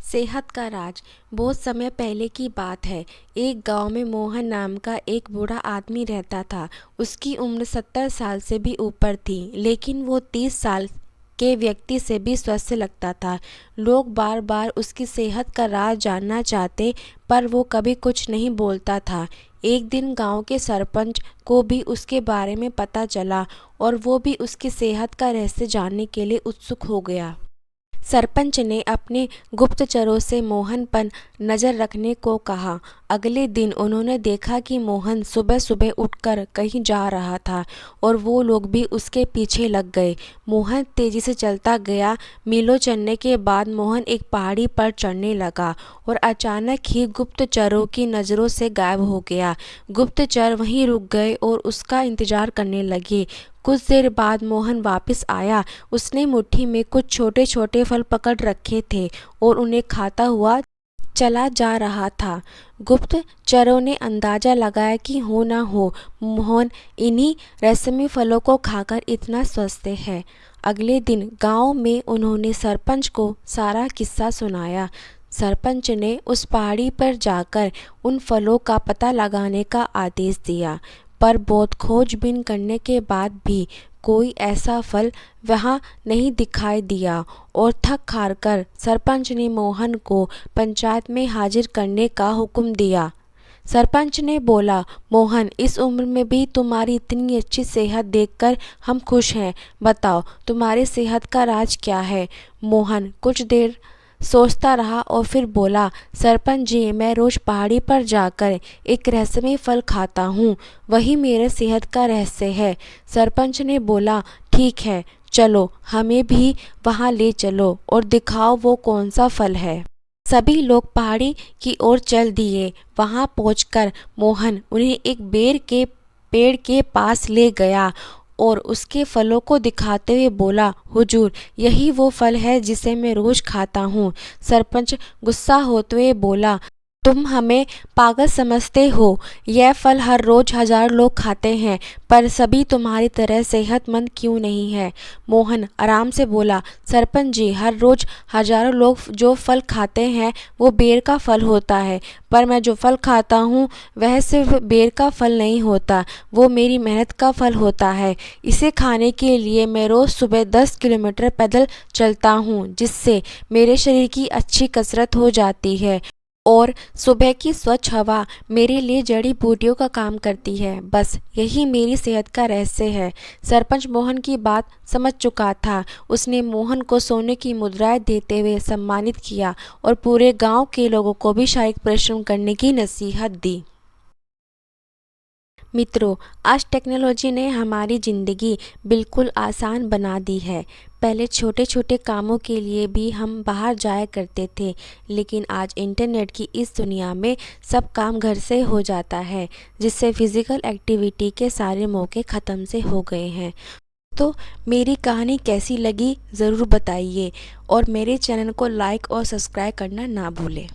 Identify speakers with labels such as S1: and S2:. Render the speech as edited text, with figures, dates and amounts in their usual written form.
S1: सेहत का राज। बहुत समय पहले की बात है। एक गांव में मोहन नाम का एक बूढ़ा आदमी रहता था। उसकी उम्र 70 साल से भी ऊपर थी, लेकिन वो 30 साल के व्यक्ति से भी स्वस्थ लगता था। लोग बार बार उसकी सेहत का राज जानना चाहते, पर वो कभी कुछ नहीं बोलता था। एक दिन गांव के सरपंच को भी उसके बारे में पता चला और वो भी उसकी सेहत का रहस्य जानने के लिए उत्सुक हो गया। सरपंच ने अपने गुप्तचरों से मोहन पर नज़र रखने को कहा। अगले दिन उन्होंने देखा कि मोहन सुबह सुबह उठकर कहीं जा रहा था और वो लोग भी उसके पीछे लग गए। मोहन तेजी से चलता गया। मीलों चलने के बाद मोहन एक पहाड़ी पर चढ़ने लगा और अचानक ही गुप्तचरों की नज़रों से गायब हो गया। गुप्तचर वहीं रुक गए और उसका इंतजार करने लगे। कुछ देर बाद मोहन वापस आया। उसने मुट्ठी में कुछ छोटे छोटे फल पकड़ रखे थे और उन्हें खाता हुआ चला जा रहा था। गुप्तचरों ने अंदाजा लगाया कि हो ना हो मोहन इन्हीं रसमी फलों को खाकर इतना स्वस्थ है। अगले दिन गांव में उन्होंने सरपंच को सारा किस्सा सुनाया। सरपंच ने उस पहाड़ी पर जाकर उन फलों का पता लगाने का आदेश दिया, पर बहुत खोजबीन करने के बाद भी कोई ऐसा फल वहाँ नहीं दिखाई दिया और थक हार कर सरपंच ने मोहन को पंचायत में हाजिर करने का हुक्म दिया। सरपंच ने बोला, मोहन, इस उम्र में भी तुम्हारी इतनी अच्छी सेहत देखकर हम खुश हैं। बताओ, तुम्हारी सेहत का राज क्या है? मोहन कुछ देर सोचता रहा और फिर बोला, सरपंच जी, मैं रोज पहाड़ी पर जाकर एक रहस्यमय फल खाता हूँ। वही मेरे सेहत का रहस्य है। सरपंच ने बोला, ठीक है, चलो हमें भी वहाँ ले चलो और दिखाओ वो कौन सा फल है। सभी लोग पहाड़ी की ओर चल दिए। वहां पहुंचकर मोहन उन्हें एक बेर के पेड़ के पास ले गया और उसके फलों को दिखाते हुए बोला, हुजूर, यही वो फल है जिसे मैं रोज खाता हूँ। सरपंच गुस्सा होते हुए बोला, तुम हमें पागल समझते हो। यह फल हर रोज हजारों लोग खाते हैं, पर सभी तुम्हारी तरह सेहतमंद क्यों नहीं है? मोहन आराम से बोला, सरपंच जी, हर रोज हजारों लोग जो फल खाते हैं वो बेर का फल होता है, पर मैं जो फल खाता हूँ वह सिर्फ बेर का फल नहीं होता, वो मेरी मेहनत का फल होता है। इसे खाने के लिए मैं रोज सुबह 10 किलोमीटर पैदल चलता हूँ, जिससे मेरे शरीर की अच्छी कसरत हो जाती है और सुबह की स्वच्छ हवा मेरे लिए जड़ी बूटियों का काम करती है। बस यही मेरी सेहत का रहस्य है। सरपंच मोहन की बात समझ चुका था। उसने मोहन को सोने की मुद्राएं देते हुए सम्मानित किया और पूरे गांव के लोगों को भी शारीरिक परिश्रम करने की नसीहत दी। मित्रों, आज टेक्नोलॉजी ने हमारी ज़िंदगी बिल्कुल आसान बना दी है। पहले छोटे छोटे कामों के लिए भी हम बाहर जाया करते थे, लेकिन आज इंटरनेट की इस दुनिया में सब काम घर से हो जाता है, जिससे फिज़िकल एक्टिविटी के सारे मौके ख़त्म से हो गए हैं। तो मेरी कहानी कैसी लगी ज़रूर बताइए और मेरे चैनल को लाइक और सब्सक्राइब करना ना भूलें।